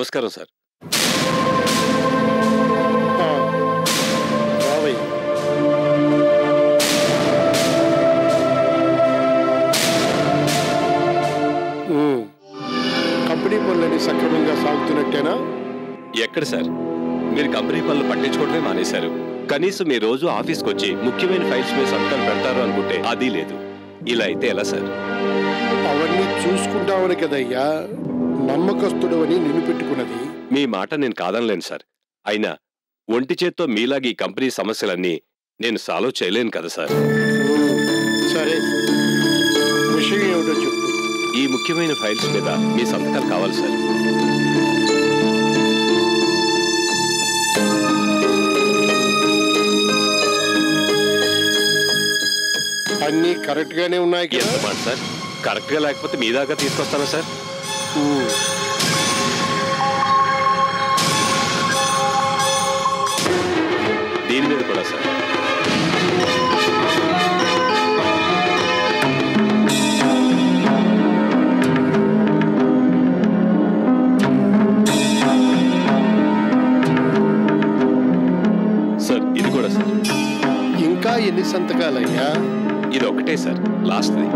నమస్కారం sir. Company పనులని సక్రమంగా సాగుతున్నట్టేనా? ఎక్కడ సార్, మీరు కంపెనీ పనులు పట్టించుకోవడమే మానేశారు. కనీసం మీ రోజు ఆఫీస్కి వచ్చి ముఖ్యమైన ఫైల్స్ మీద సంతకాలు పెడతారు అనుకుంటే అది లేదు. ఇలా అయితే ఎలా సార్? అవన్నీ చూసుకుంటామని కదయ్యా నమ్మకస్తుడవని నిన్ను పెట్టుకున్నది. మీ మాట నేను కాదనలేను సార్. అయినా ఒంటి చేత్తో మీలాగి కంపెనీ సమస్యలన్నీ నేను సాల్వ్ చేయలేను కదా సార్. సరే, విషయం ఏమిటో చెప్పు. ఈ ముఖ్యమైన ఫైల్స్ మీద మీ సంతకాలు కావాలి సార్. అన్నీ కరెక్ట్ గానే ఉన్నాయి కదా? ఎంత మాట సార్, కరెక్ట్ గా లేకపోతే మీ దాకా తీసుకొస్తానా సార్? దీని మీద కూడా సార్. సార్ ఇది కూడా సార్. ఇంకా ఎన్ని సంతకాలయ్యా? ఇది ఒకటే సార్, లాస్ట్ది.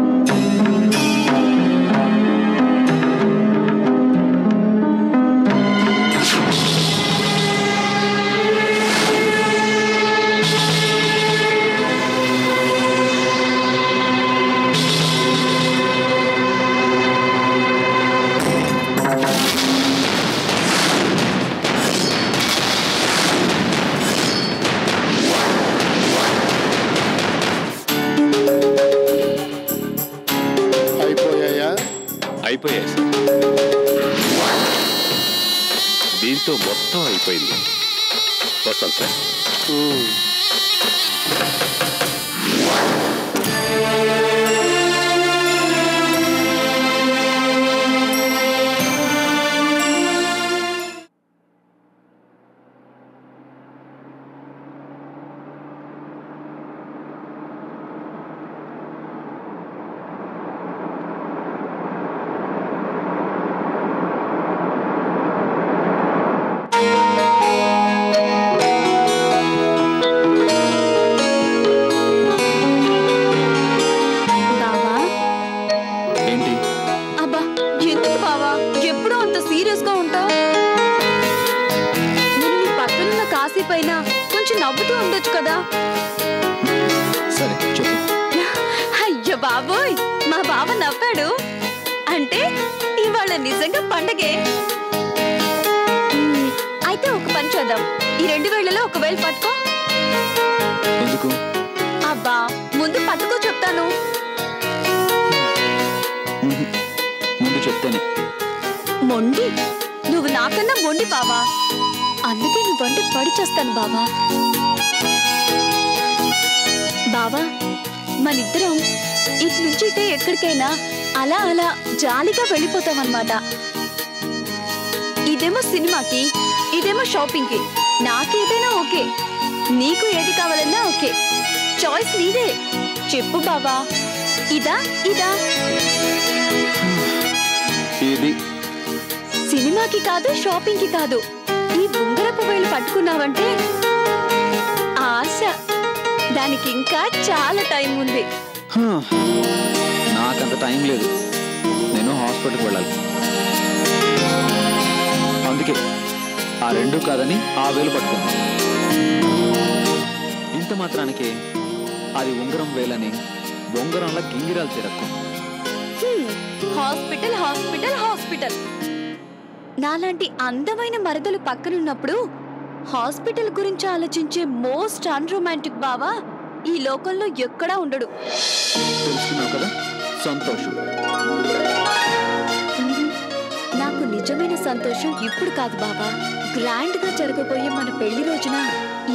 అయిపోయాయి సార్. దీంతో మొత్తం అయిపోయింది. వస్తాను సార్. కొంచెం నవ్వుతూ ఉండొచ్చు కదా. సరే చెప్పు. అయ్యో బాబోయ్, మా బావ నవ్వాడు అంటే ఇవాళ నిజంగా పండగే. అయితే ఒక పని చేద్దాం, ఈ 2 వేళ్లలో ఒక వేలు పట్టుకో. ఎందుకు? అబ్బా ముందు పట్టుకో చెప్తాను. ముందు చెప్తాను. మొండి? నువ్వు నాకన్నా మొండి బావా, అందుకే నువ్వంటే పడి చేస్తాను బావా. బావా మనిద్దరం ఇటు నుంచి ఇటే ఎక్కడికైనా అలా అలా జాలీగా వెళ్ళిపోతామన్నమాట. ఇదేమో సినిమాకి, ఇదేమో షాపింగ్ కి. నాకేదైనా ఓకే, నీకు ఏది కావాలన్నా ఓకే. చాయిస్ నీదే. చెప్పు బావా, ఇదా ఇదా? సినిమాకి కాదు, షాపింగ్ కి కాదు, ఈ ఉంగరపు వేలు పట్టుకున్నావంటే ఆశ. దానికి ఇంకా చాలా టైం ఉంది. నాకంత టైం లేదు, నేను హాస్పిటల్కి వెళ్ళాలి. అందుకే ఆ 2 కాదని ఆ వేలు పట్టుకున్నా. ఇంత మాత్రానికి అది ఉంగరం వేలని బొంగరంలా గింగిరాలు తిరక్కు. Hospital hospital hospital. నాలాంటి అందమైన మరదలు పక్కనున్నప్పుడు హాస్పిటల్ గురించి ఆలోచించే మోస్ట్ అన్రొమాంటిక్ బావా ఈ లోకంలో ఎక్కడా ఉండడు. తెలుసుకున్నావు కదా, సంతోషం. నాకు నిజమైన సంతోషం ఇప్పుడు కాదు బావా, గ్రాండ్ గా జరగబోయే మన పెళ్లి రోజున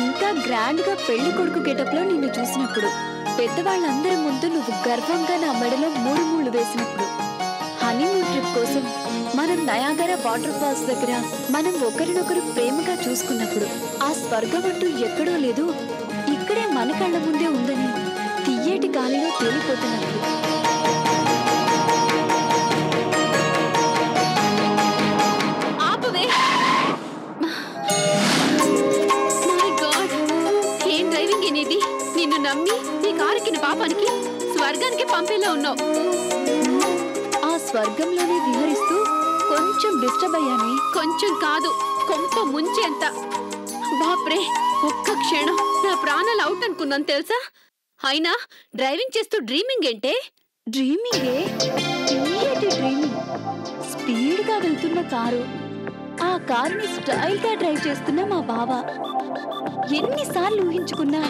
ఇంకా గ్రాండ్ గా పెళ్లి కొడుకు గెటప్ లో నిన్ను చూసినప్పుడు, పెద్దవాళ్ళందరి ముందు నువ్వు గర్వంగా నా మెడలో 3 ముళ్ళు వేసినప్పుడు, హనీమూన్ ట్రిప్ కోసం మనం నయాగరా వాటర్ ఫాల్స్ దగ్గర మనం ఒకరినొకరు ప్రేమగా చూసుకున్నప్పుడు, ఆ స్వర్గం అంటూ ఎక్కడో లేదు, ఇక్కడే మన కళ్ళ ముందే ఉందని తియ్యేటి గాలిలో తేలిపోతున్నప్పుడు. ఆపవే. పాపానికి స్వర్గానికి పంపేలా ఉన్నావు. ఆ స్వర్గంలోనే విహరిస్తూ కొంచెం డిస్టర్బ్ అయ్యానే. కొంచెం కాదు, కొంప ముంచేంత. బాప్రే, ఒక్క క్షణం నా ప్రాణాలు అవుట్ అనుకున్నాను తెలుసా. అయినా డ్రైవింగ్ చేస్తూ డ్రీమింగ్ ఏంటే? డ్రీమింగే, తీయటి డ్రీమింగ్. స్పీడ్ గా వెళ్తున్న కారు, ఆ కారుని స్టైల్ గా డ్రైవ్ చేస్తున్న మా బావ. ఎన్నిసార్లు ఊహించుకున్నా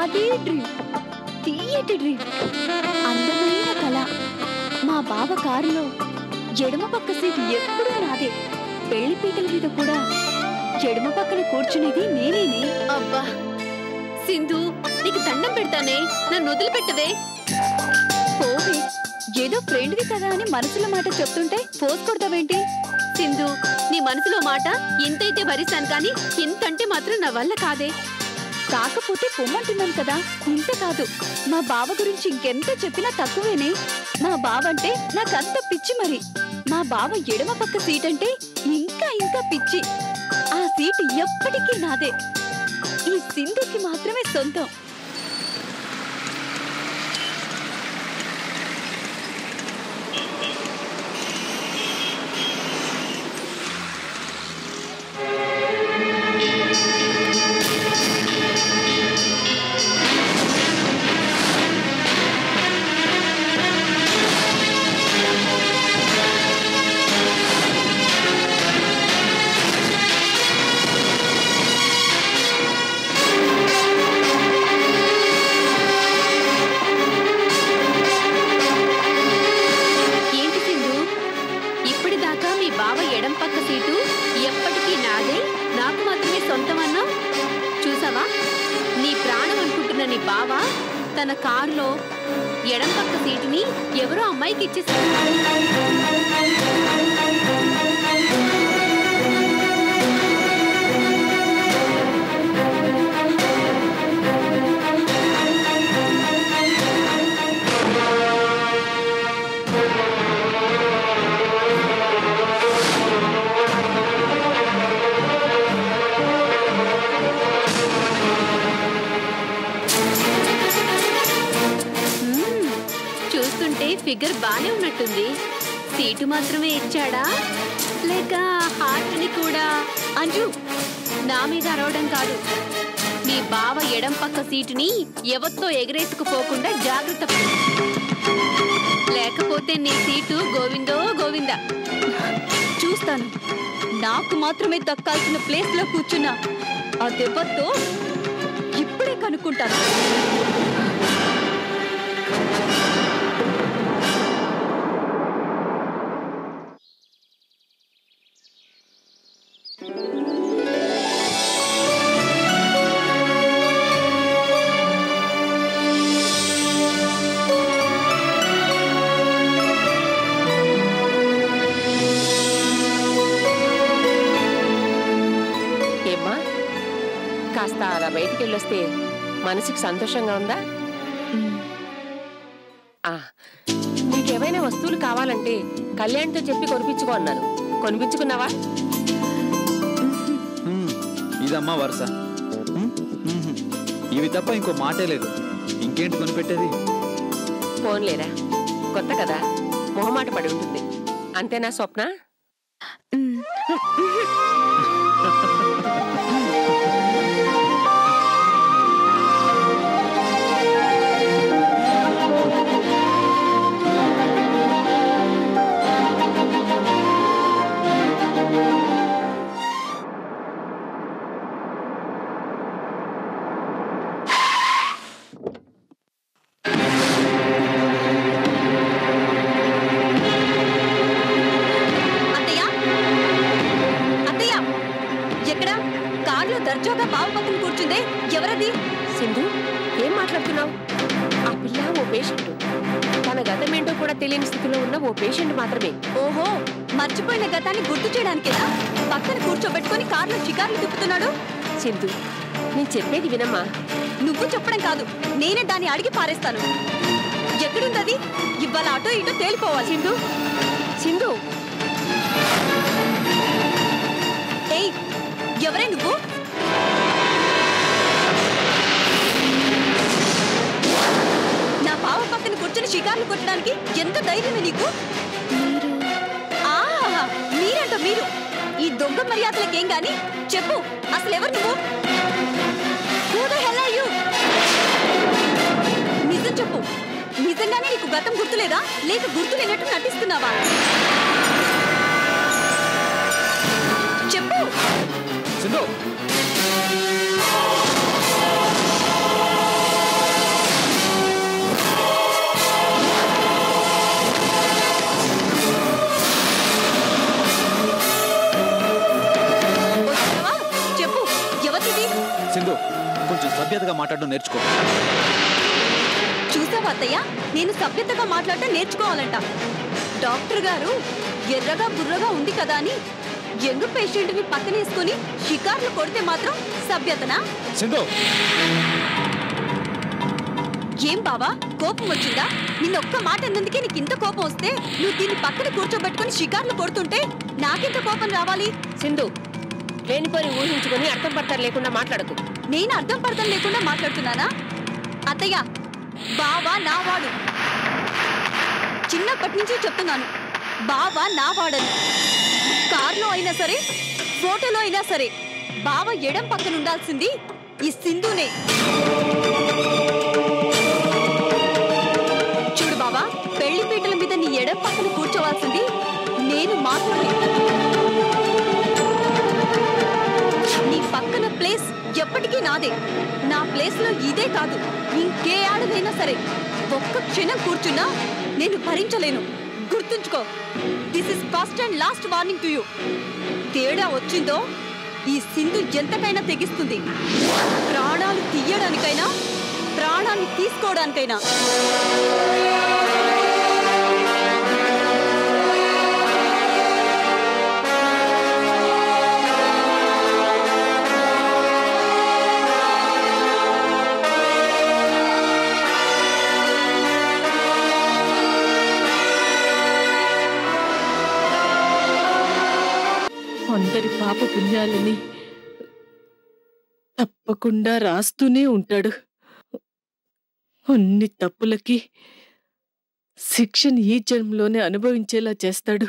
అదే డ్రీమ్, తీయటి డ్రీమ్, అందమైన కళ. మా బావ కారులో ఎడమ పక్క సీటు ఎప్పుడూ నాదే. పెళ్లి పీటల మీద కూడా ఎడమ పక్కన కూర్చునేది నేనేనే. అబ్బా సింధు, నీకు దండం పెడతానే, నన్ను వదిలిపెట్టవే. పోవే, ఏదో ఫ్రెండ్వి కదా అని మనసులో మాట చెప్తుంటే పోస్ కొడతావేంటి? సింధు, నీ మనసులో మాట ఇంతైతే భరిస్తాను, కానీ ఇంతంటే మాత్రం నా వల్ల కాదే. కాకపోతే పొమ్మంటున్నాను కదా, ఇంత కాదు. మా బావ గురించి ఇంకెంత చెప్పినా తక్కువేనే. మా బావ అంటే నాకంత పిచ్చి. మరి మా బావ ఎడమ పక్క సీట్ అంటే ఇంకా ఇంకా పిచ్చి. ఆ సీటు ఎప్పటికీ నాదే. ఈ సింధుకి మాత్రమే సొంతం. తన కారులో ఎడం పక్క సీటుని ఎవరో అమ్మాయికి ఇచ్చేసారు. ఫిగర్ బానే ఉన్నట్టుంది. సీటు మాత్రమే ఇచ్చాడా లేక హార్ట్ని కూడా? అంజు, నా మీద అరవడం కాదు. నీ బావ ఎడం పక్క సీటుని ఎవరితో ఎగరేసుకుపోకుండా జాగ్రత్త పడు. లేకపోతే నీ సీటు గోవిందో గోవిందా. చూస్తాను. నాకు మాత్రమే దక్కాల్సిన ప్లేస్ లో కూర్చున్నా ఆ దెబ్బతో ఇప్పుడే కనుక్కుంటాను. కాస్త అలా బయటికి వెళ్ళొస్తే మనసుకి సంతోషంగా ఉందా? నీకేమైనా వస్తువులు కావాలంటే కళ్యాణ్తో చెప్పి కొనిపించుకో అన్నాను. కొనిపించుకున్నావా? ఇదమ్మా వరుస. ఇవి తప్ప ఇంకో మాటే లేదు. ఇంకేంటి కొనిపెట్టేది? ఫోన్లేరా, కొత్త కదా, మొహమాట పడి ఉంటుంది. అంతేనా స్వప్న? దర్జాగా బావ పక్కన కూర్చుందే ఎవరది? సింధు, ఏం మాట్లాడుతున్నావు? ఆ పిల్ల ఓ పేషెంట్. తన గతం ఏంటో కూడా తెలియని స్థితిలో ఉన్న ఓ పేషెంట్ మాత్రమే. ఓహో, మర్చిపోయిన గతాన్ని గుర్తు చేయడానికేనా పక్కన కూర్చోబెట్టుకుని కార్లో షికార్లు తిప్పుతున్నాడు? సింధు, నేను చెప్పేది వినమ్మా. నువ్వు చెప్పడం కాదు, నేనే దాన్ని అడిగి పారేస్తాను. ఎక్కడుందది? ఇవాళ అటో ఇటో తేలిపోవాలి. సింధు, సింధు, ఏయ్, ఎవరే నువ్వు? షికార్లు కొట్టడానికి ఎంత ధైర్యమే నీకు? మీరంట మీరు ఈ దొంగ మర్యాదలకేం గాని చెప్పు, అసలు ఎవరు నువ్వు? Who the hell are you? నిజం చెప్పు, నిజంగానే నీకు గతం గుర్తులేదా లేక గుర్తు లేనట్టు నటిస్తున్నావా? చెప్పు. సింధు చెప్పు, ఎవరిది? సింధు కొంచెం సభ్యతగా మాట్లాడడం నేర్చుకో. చూసావా అత్తయ్య, నేను సభ్యతగా మాట్లాడటం నేర్చుకోవాలంట. డాక్టర్ గారు ఎర్రగా బుర్రగా ఉంది కదా అని యంగ్ పేషెంట్ ని పక్కనేసుకుని షికార్లు కొడితే మాత్రం సభ్యతనా? సింధు ఏం బావా, కోపం వచ్చిందా? నిన్న ఒక్క మాట అన్నందుకే నీకు ఇంత కోపం వస్తే నువ్వు దీన్ని పక్కన కూర్చోబెట్టుకుని షికార్లు కొడుతుంటే నాకెంత కోపం రావాలి? సింధు, లేనిపోని ఊహించుకొని అర్థం పడతారు లేకుండా మాట్లాడకు. నేను అర్థం పర్థం లేకుండా మాట్లాడుతున్నానా? అత్తయ్య, బావా నావాడు. చిన్నప్పటి నుంచి చెప్తున్నాను, బావా నావాడని. కార్లో అయినా సరే, ఫోటోలో అయినా సరే బావ ఎడం పక్కన ఉండాల్సింది ఈ సింధునే. చూడు బావా, పెళ్లి పీటల మీద నీ ఎడం పక్కన కూర్చోవాల్సింది నేను మాత్రమే. నీ పక్కన ప్లేస్ ఎప్పటికీ నాదే. నా ప్లేస్ లో ఇదే కాదు, ఇంకే ఆడదైనా సరే ఒక్క క్షణం కూర్చున్నా నేను భరించలేను. గుర్తుంచుకో, this is first and last warning to you. తేడా వచ్చిందో ఈ సింధు ఎంతకైనా తెగిస్తుంది. ప్రాణాలు తీయడానికైనా, ప్రాణాన్ని తీసుకోవడానికైనా. అందరి పాప పుణ్యాలని తప్పకుండా రాస్తూనే ఉంటాడు. అన్ని తప్పులకి శిక్షను ఈ జన్మలోనే అనుభవించేలా చేస్తాడు.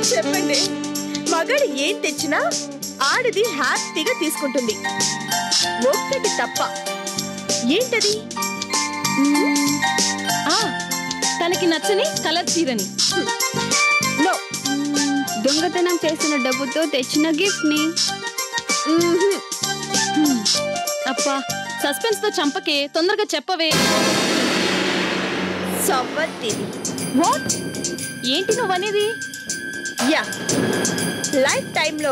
చెప్పండి, మగాడు ఏం తెచ్చినా ఆడది హ్యాపీగా తీసుకుంటుంది. ఒక్కటి తప్ప. ఏంటది? తనకి నచ్చని కలర్ చీరని. నో, దొంగతనం చేసిన డబ్బుతో తెచ్చిన గిఫ్ట్ ని. అప్పా, సస్పెన్స్ తో చంపకే, తొందరగా చెప్పవే. సవ్వతిది. వాట్? ఏంటి నువ్వనేది? యా, లైఫ్ టైంలో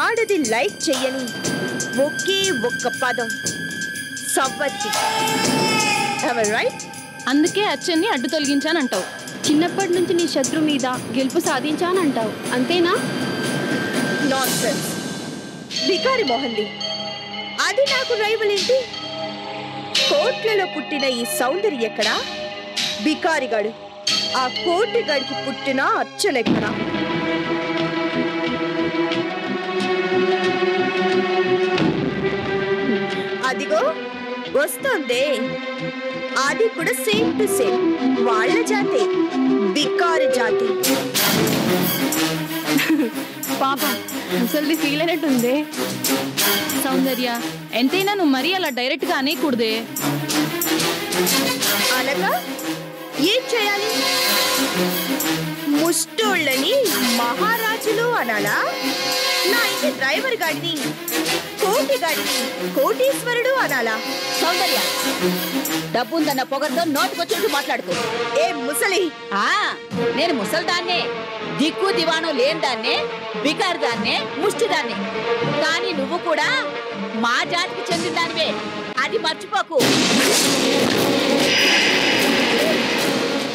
ఆడది లైక్ చెయ్యని ఒకే ఒక్క పదం సవ్వతి. రైట్? అందుకే అచ్చన్ని అడ్డు తొలగించానంటావు. చిన్నప్పటి నుంచి నీ శత్రు మీద గెలుపు సాధించానంటావు, అంతేనా? నాన్సెన్స్. బికారి మోహన్ది. అది నాకు రైవల్ ఏంటి? కోట్లలో పుట్టిన ఈ సౌందర్య ఎక్కడా? బికారిగాడు ఆ కోటిగాడికి పుట్టిన అచ్చలెక్కడా? అదిగో వస్తోందే, అది కూడా సేమ్ టు సేమ్ వాళ్ళ జాతే, బికారి జాతి. పాపం ముసలిది ఫీల్ అయినట్టుందే. సౌందర్య, ఎంతైనా నువ్వు మరీ అలా డైరెక్ట్ గా అనేకూడదే. అనగా ఏం చేయాలి? ముష్టోళ్ళని మహారాజులు అనాలా? నా ఇంటి డ్రైవర్ గాడిని కోటి గాడిని కోటీశ్వరుడు అనాలా? సౌందర్య, డబ్బుందన్న పొగర్తో నోటికొచ్చినట్టు మాట్లాడుకో. ఏ ముసలి, నేను ముసల్దాన్నే, దిక్కు దివాను లేని దాన్నే, బికారు దాన్నే, ముష్టిదాన్నే. కానీ నువ్వు కూడా మా జాతికి చెందిన దానివే, అది మర్చిపోకు.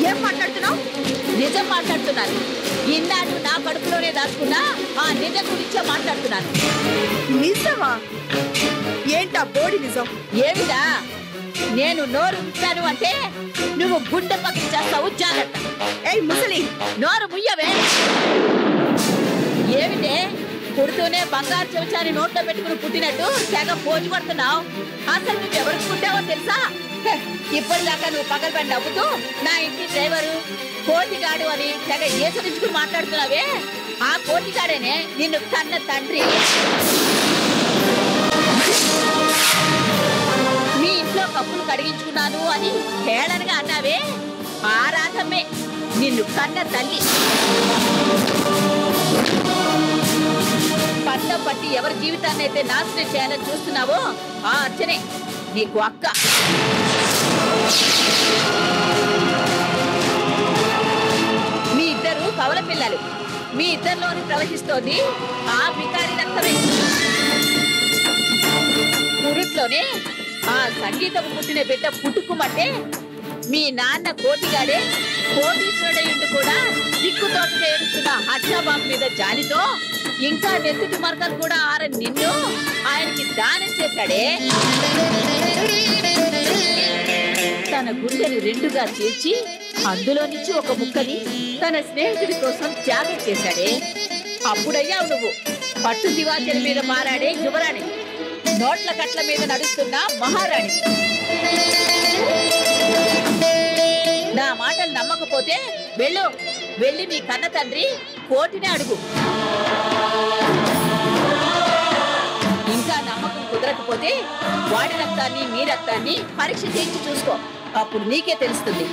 ఏం మాట్లాడుతున్నావు? నిజం మాట్లాడుతున్నాను. ఇన్నాళ్ళు నా కడుపులోనే దాచుకున్నా ఆ నిజం గురించే మాట్లాడుతున్నాను. నిజమా? ఏంటా బోడి నిజం? ఏమిటా? నేను నోరు ఉంచాను అంటే నువ్వు గుండె పక్కన చేస్తావు, జాగ్రత్త. ఏయ్ ముసలి, నోరు ముయ్యవే. ఏమిటే పుడుతూనే బంగారు చెంచాని నోట్లో పెట్టుకుని పుట్టినట్టు తెగ పోజు పడుతున్నావు? అసలు నువ్వు ఎవరికి పుట్టావో తెలుసా? ఇప్పటిదాకా నువ్వు పగలబడి నవ్వుతూ నా ఇంటి డ్రైవరు కోటిగాడు అని తెగ ఏసరించుకుని మాట్లాడుతున్నావే, ఆ కోటిగాడేనే నిన్ను కన్న తండ్రి. మీ ఇంట్లో కప్పులు కడిగించుకున్నాను అని హేళనగా అన్నావే, ఆ రాధమ్మే నిన్ను కన్న తల్లి. పట్టం పట్టి ఎవరి జీవితాన్ని అయితే నాశనం చేయాలని చూస్తున్నావో ఆ అర్చనే నీకు అక్క. మీ ఇద్దరు కవల పిల్లలు. మీ ఇద్దరిలోని ప్రవహిస్తోంది ఆ బికారి రక్తమే. పురుట్లోనే ఆ సంగీతం పుట్టిన బిడ్డ పుట్టుకుమంటే మీ నాన్న కోటిగాడే కోటీశ్వరుడయుండు కూడా దిక్కుతోటగా ఏడుస్తున్న హర్షాబాబు మీద జాలితో ఇంకా నెత్తుటి మరకలు కూడా ఆరని నిన్ను ఆయనకి దానం చేశాడే. తన గుండెని రెండుగా చేర్చి అందులో నుంచి ఒక ముక్కని తన స్నేహితుడి కోసం త్యాగం చేశాడే. అప్పుడయ్యావు నువ్వు పట్టు దివాచల మీద మారాడే యువరాణి, నోట్ల కట్ల మీద నడుస్తున్న మహారాణి. నా మాటలు నమ్మకపోతే వెళ్ళి మీ కన్న తండ్రి కోటినే అడుగు. ఇంకా నమ్మకం కుదరకపోతే వాడి రక్తాన్ని మీ రక్తాన్ని పరీక్ష చేయించి చూసుకో. అప్పుడు నీకే తెలుస్తుంది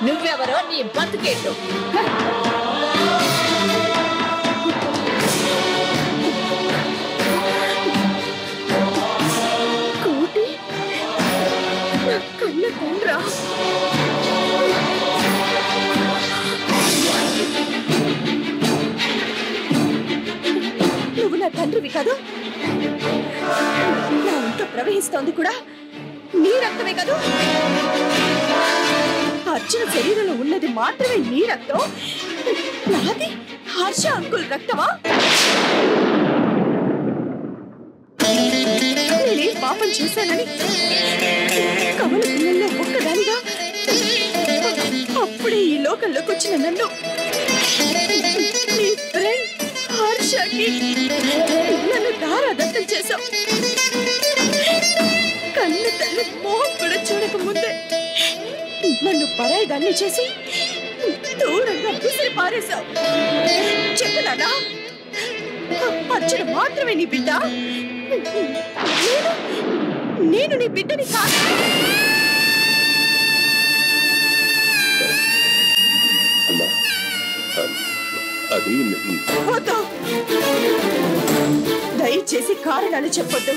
నువ్వెవరో, నీ బతుకేంటో. కోటి నా కన్న తండ్రా? నువ్వు నా తండ్రివి కాదు? నా ఇంట్లో ప్రవహిస్తోంది కూడా నీ రక్తమే కాదు? అర్జున శరీరంలో ఉన్నది మాత్రమే నీ రక్తం, నాది హర్ష అంకుల్ రక్తమా? నేనేం పాపం చేశానని కమల పిల్లల్లో ఒక్కదానిగా అప్పుడే ఈ లోకంలోకి వచ్చిన నన్ను నీ ఫ్రెండ్ హర్షకి నన్ను దారాదత్తం చేశావు. కన్న తల్లి మోహం కూడా చూడక ముందే నన్ను పరాయిదాన్ని చేసి దూరంగా విసిరి పారేశావు. చెప్పనా? అర్జున మాత్రమే నీ బిడ్డ, నేను నీ బిడ్డని కాదు. వద్దు, దయచేసి కారణాలు చెప్పొద్దు.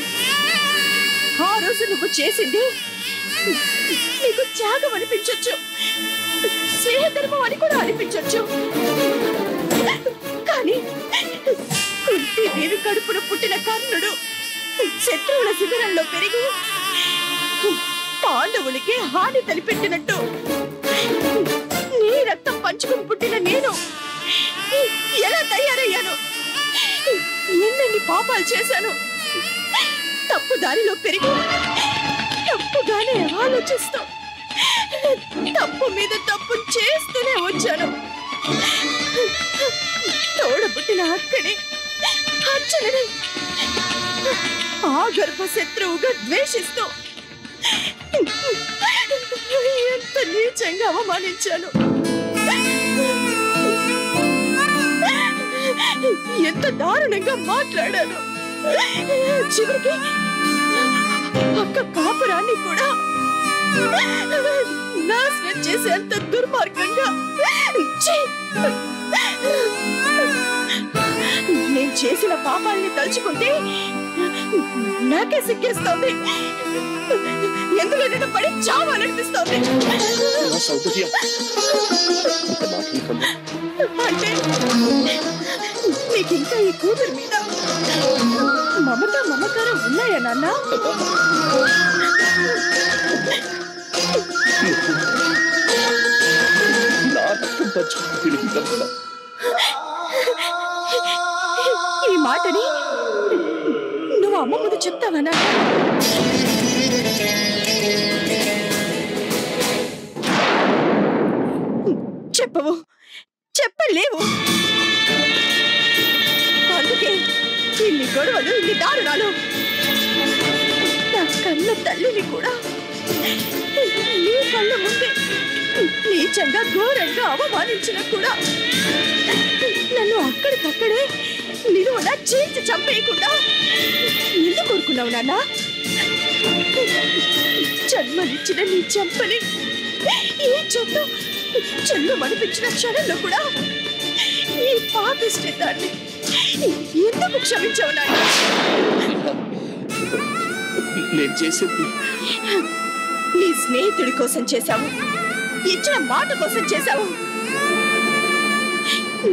ఆ రోజు నువ్వు చేసింది నీకు త్యాగం అనిపించొచ్చు, స్నేహధర్మం అని కూడా అనిపించొచ్చు. కానీ కుంతి దేవి కడుపున పుట్టిన కర్ణుడు శత్రువుల శిబిరంలో పెరిగి పాండవులకి హాని తలిపెట్టినట్టు నీ రక్తం పంచుకుని పుట్టిన నేను ఎలా తయారయ్యాను? ఎన్నెన్ని పాపాలు చేశాను. తప్పు దారిలో పెరిగి తప్పుగానే ఆలోచిస్తూ తప్పు మీద తప్పు చేస్తూనే వచ్చాను. తోడబుట్టిన అక్కని అర్జునుని ఆ గర్భ శత్రువుగా ద్వేషిస్తూ ఎంత నీచంగా అవమానించాను, ఎంత దారుణంగా మాట్లాడాను. చివరికి అక్క కాపురాన్ని కూడా నాశనం చేసేంత దుర్మార్గంగా నేను చేసిన పాపాలని తలుచుకుంటే నాకే సిగ్గేస్తోంది. ఎందులో పడి చావాలనిపిస్తోంది. అంటే నీకింకా ఈ కూతురు మీద మమకారం ఉన్నాయా నాన్న? ఈ మాటని నువ్వు అమ్మ ముందు చెప్తావా నాన్న? చెప్పవు, చెప్పలేవు. అందుకే ఇన్ని గొడవలు, ఇన్ని దారుణాలు. నా కన్న తల్లిని కూడా నీ కళ్ళ ముందే నీచంగా ఘోరంగా అవమానించిన కూడా నన్ను అక్కడికక్కడే నిలువన చీల్చి చంపేయకుండా ఎందుకు కోరుకున్నావు నాన్న? జన్మనిచ్చిన నీ చంపని ఈ చెట్టు చెల్లు మనిపించిన క్షణంలో కూడా ఈ పాపిష్టితాన్ని ఎందుకు క్షమించావు నాన్న? నేను చేసింది నీ స్నేహితుడి కోసం చేశావు, ఇచ్చిన మాట కోసం చేశావు.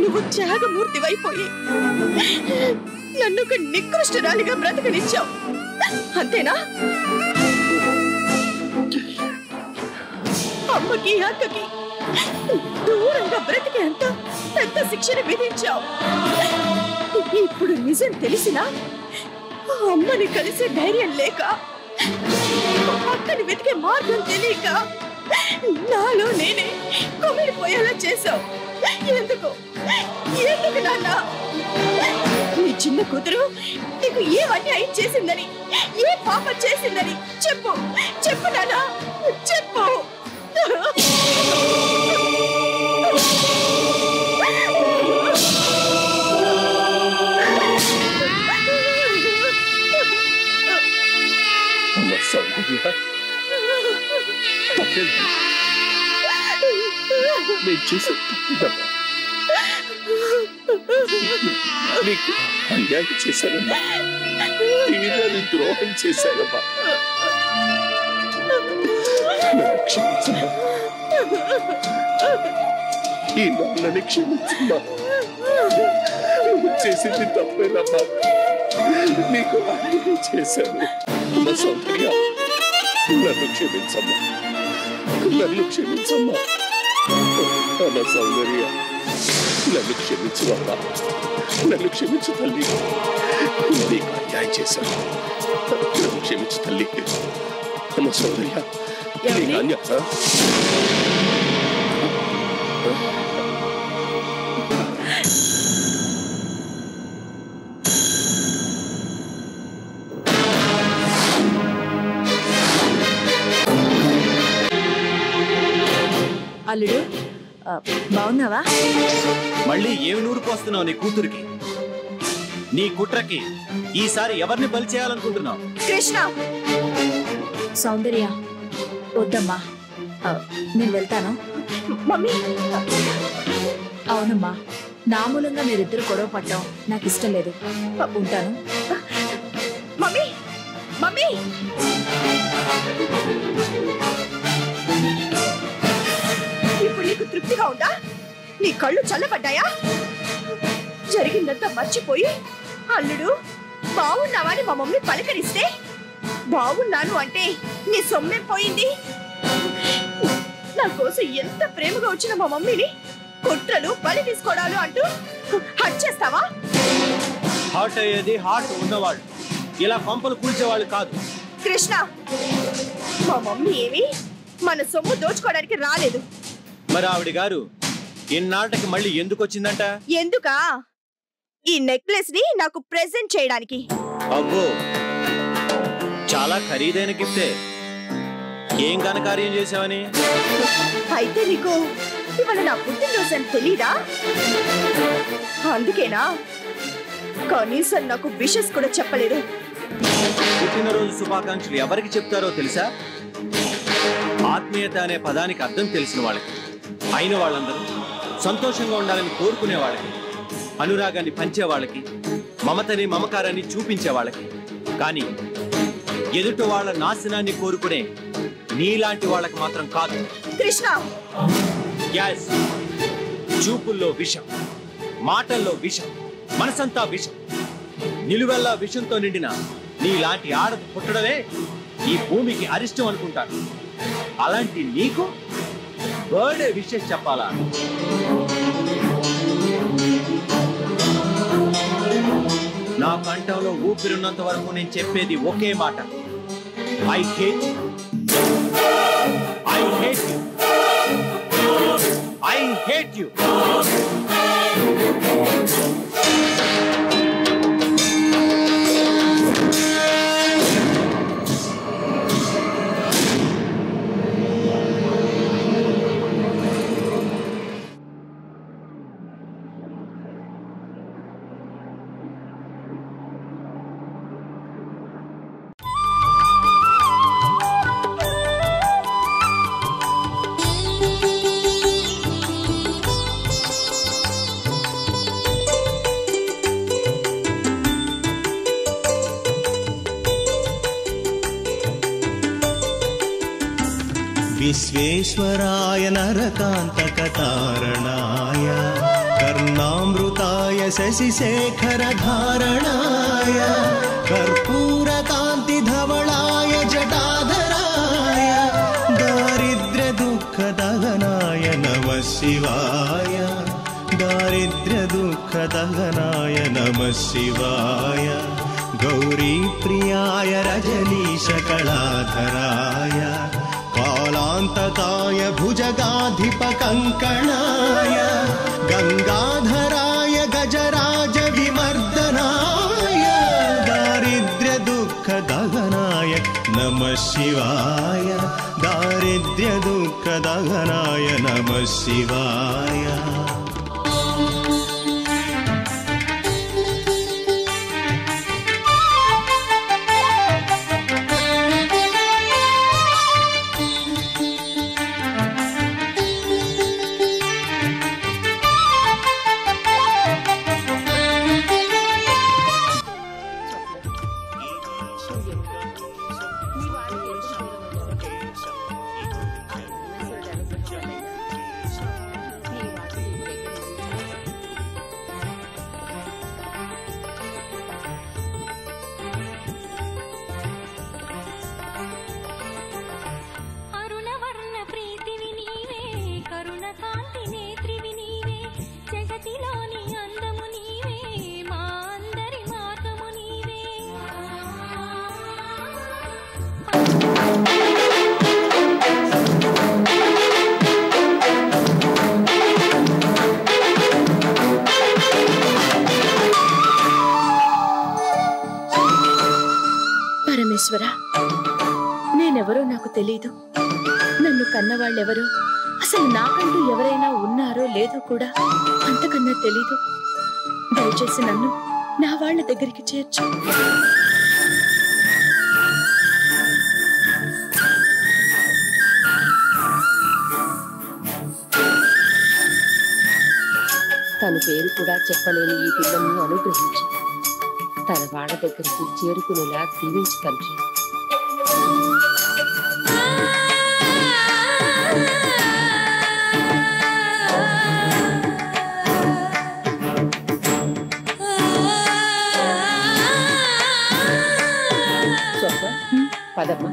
నువ్వు త్యాగమూర్తివైపోయి నన్ను ఒక నికృష్టురాలిగా బ్రతకనిచ్చావు, అంతేనా? అమ్మకి అక్కకి దూరంగా బ్రతికే అంత పెద్ద శిక్షను విధించావు. ఇప్పుడు నిజం తెలిసినా అమ్మని కలిసే ధైర్యం లేక, అక్కని వెతికే మార్గం తెలియక నాలో నేనే కుమిలిపోయేలా చేశావు. ఎందుకు ఎందుకు నాన్న? నీ చిన్న కూతురు నీకు ఏ అన్యాయం చేసిందని, ఏ పాపం చేసిందని చెప్పు, చెప్పు నాన్న, చెప్పు. నేను చేసిన తప్పుదమ్మా, నీకు అన్యాయం చేశానమ్మా, తీరాన్ని ద్రోహం చేశానమ్మా. క్షమించమ్మా, ఈ నాన్నని క్షమించమ్మా. నువ్వు చేసింది తప్పేనమ్మా, నీకు అన్యాయం చేశాను. అమ్మ సౌందర్య, నన్ను క్షమించమ్మా, నన్ను క్షమించమ్మా. అమ్మ సౌందర్య, నన్ను క్షమించు అమ్మా, నన్ను క్షమించు తల్లి. నీకు అన్యాయం చేశాను, నన్ను క్షమించు తల్లి. అమ్మ సౌందర్య, నీకు అన్యాయం. అల్లుడు, బాగున్నావా? మళ్ళీ ఏమి నూరు పోస్తున్నావు నీ కూతురికి? నీ కుట్రకి ఈసారి ఎవరిని బలి చేయాలనుకుంటున్నావు? కృష్ణ, సౌందర్య వద్దమ్మా, నేను వెళ్తాను. మమ్మీ. అవునమ్మా, నా మూలంగా మీరిద్దరు గొడవ పడ్డాం నాకు ఇష్టం లేదు. ఉంటాను. Mummy, mummy. ఇప్పుడు నీకు తృప్తిగా ఉందా? నీ కళ్ళు చల్లబడ్డాయా? జరిగిందంతా మర్చిపోయి అల్లుడు బాగున్నావా అని మా మమ్మీ పలకరిస్తే బాగున్నాను అంటే నీ సొమ్మే పోయింది. నా కోసం ఎంత ప్రేమగా వచ్చిన మా మమ్మీని కుట్రలు, బలి తీసుకోవడాలు అంటూ హట్ చేస్తావా? హార్ట్ అయ్యేది హార్ట్ ఉన్నవాళ్ళు, ఇలా కొంపలు కూల్చేవాళ్ళు కాదు. కృష్ణ, మా మమ్మీ ఏమి మన సొమ్ము దోచుకోవడానికి రాలేదు. మరి ఆవిడ గారు ఇన్నాళ్ళకి మళ్ళీ ఎందుకు వచ్చిందంట? ఎందుకా? ఈ నెక్లెస్ ని నాకు ప్రెజెంట్ చేయడానికి. అబ్బో, చాలా ఖరీదైన గిఫ్టే. ఏం ఘనకార్యం చేసావని? అయితే నీకు ఇవాళ నా పుట్టినరోజు అని తెలీదా? అందుకేనా కనీసం నాకు విషెస్ కూడా చెప్పలేదు. పుట్టినరోజు శుభాకాంక్షలు ఎవరికి చెప్తారో తెలుసా? ఆత్మీయత అనే పదానికి అర్థం తెలిసిన వాళ్ళకి, అయిన వాళ్ళందరూ సంతోషంగా ఉండాలని కోరుకునే వాళ్ళకి, అనురాగాన్ని పంచే వాళ్ళకి, మమతని మమకారాన్ని చూపించే వాళ్ళకి. కానీ ఎదుటి వాళ్ళ నాశనాన్ని కోరుకునే నీలాంటి వాళ్ళకి మాత్రం కాదు. కృష్ణ, గ్యాస్ చూపుల్లో విషం, మాటల్లో విషం, మనసంతా విషం, నిలువెల్లా విషంతో నిండిన నీలాంటి ఆడది పుట్టడమే ఈ భూమికి అరిష్టం అనుకుంటాను. అలాంటి నీకు బర్త్డే విషయం చెప్పాలా? నా కంఠంలో ఊపిరినంత వరకు నేను చెప్పేది ఒకే మాట. I hate you. I hate you. I hate you. Visvesvaraya नरकान्तकतारणाय कर्णामृताय शशिशेखरधारणाय कर्पूरकान्तिधवलाय जटाधराय दारिद्र्यदुःखदहनाय नमः शिवाय दारिद्र्यदुःखदहनाय नमः शिवाय गौरीप्रियाय रजनीशकलाधराय कालान्तकाय भुजगाधिपकङ्कणाय गङ्गाधराय गजराज विमर्दनाय दारिद्र्यदुःखदहनाय नमः शिवाय दारिद्र्यदुःखदहनाय नमः शिवाय పరమేశ్వర, నేనెవరో నాకు తెలీదు. నన్ను కన్నవాళ్ళెవరో, అసలు నాకంటూ ఎవరైనా ఉన్నారో లేదో కూడా అంతకన్నా తెలీదు. దయచేసి నన్ను నా వాళ్ళ దగ్గరికి చేర్చు. తన పేరు కూడా చెప్పలేని ఈ పిల్లని అనుగ్రహించి తన వాళ్ళ దగ్గరికి చేరుకునేలా దీవించు తండ్రి. పదమ్మా.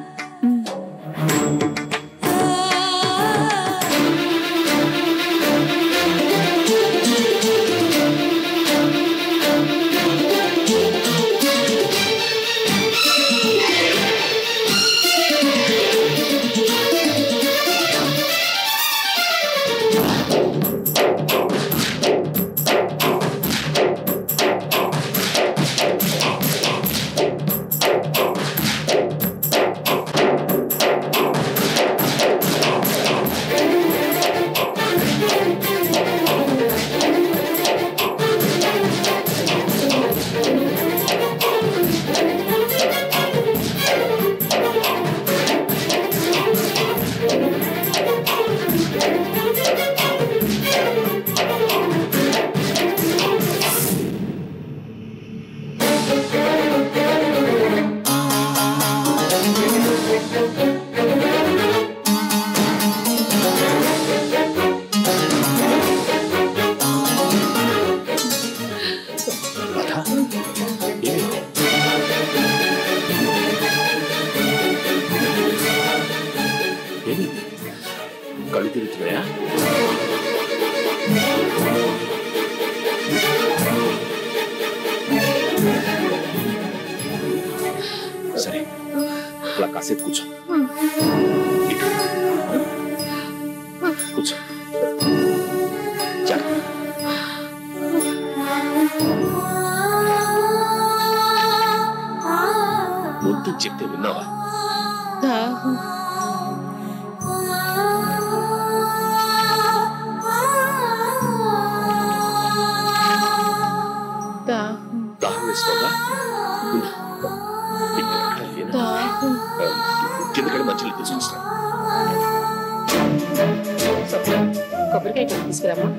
అలా కాసేపు కూర్చో. కూర్చో. ముందు చెప్తే విన్నావా? దాహం వేసుకోవా? కిందకి మంచిలు తీసుకొస్తాను. కొబ్బరికాయ తీసుకురామా.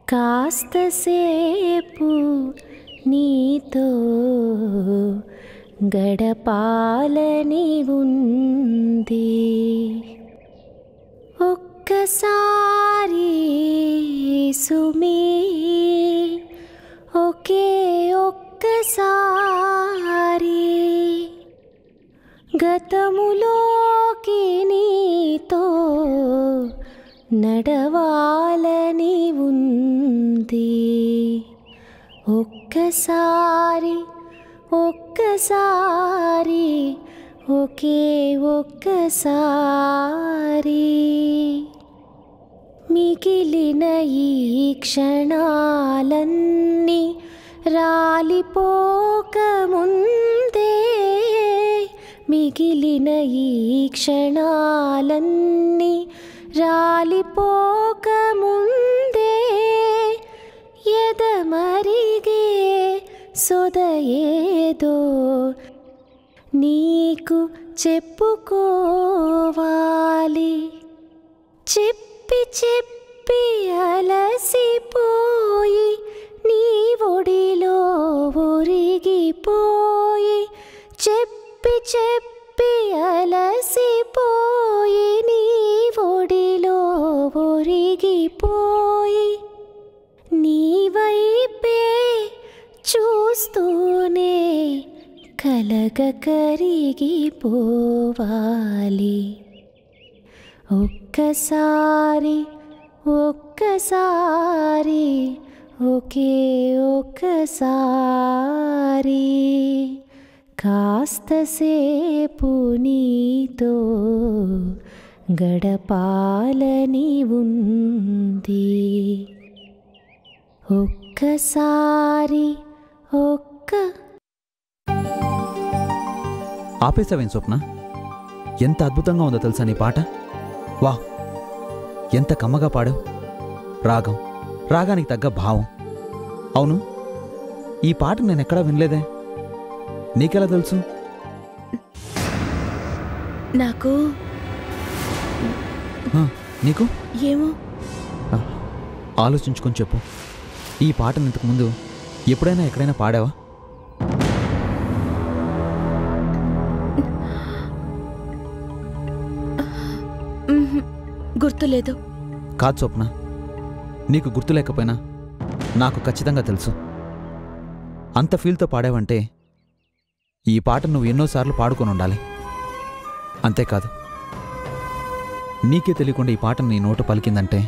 కాస్తసేపు నీతో గడపాలని ఉంది, ఒక్కసారి సుమి, ఒకే ఒక్కసారి గతములోకి నీతో నడవాలని ఉంది, ఒక్కసారి ఒక్కసారి ఒకే ఒక్కసారి. మిగిలిన ఈ క్షణాలన్నీ రాలిపోకముందే, మిగిలిన ఈ క్షణాలన్నీ రాలిపోకముందే, ఎదమరిగే సొదయేదో నీకు చెప్పుకోవాలి. చెప్పి చెప్పి అలసిపోయి నీ ఒడిలో ఒరిగిపోయి, చెప్పి చెప్పి అలసిపోయి నీ ఒడిలో ఒరిగిపోయి, నీ వైపే చూస్తూనే కలగ కరిగిపోవాలి. ఒక్కసారి ఒక్కసారి ఒకే ఒక్కసారి కాస్తసేపు నీతో గడపాలని ఉంది. ఒక్కసారి ఆపేసావేం స్వప్న? ఎంత అద్భుతంగా ఉందో తెలుసా నీ పాట? వా, ఎంత కమ్మగా పాడావు. రాగం, రాగానికి తగ్గ భావం. అవును, ఈ పాట నేనెక్కడా వినలేదే, నీకెలా తెలుసు? నాకు నీకు ఏమో. ఆలోచించుకొని చెప్పు. ఈ పాటను ఇంతకుముందు ఎప్పుడైనా ఎక్కడైనా పాడావా? గుర్తులేదు. కాదు స్వప్న, నీకు గుర్తు లేకపోయినా నాకు ఖచ్చితంగా తెలుసు. అంత ఫీల్తో పాడావంటే ఈ పాట నువ్వు ఎన్నోసార్లు పాడుకొని ఉండాలి. అంతేకాదు, నీకే తెలియకుండా ఈ పాట నీ నోట పలికిందంటే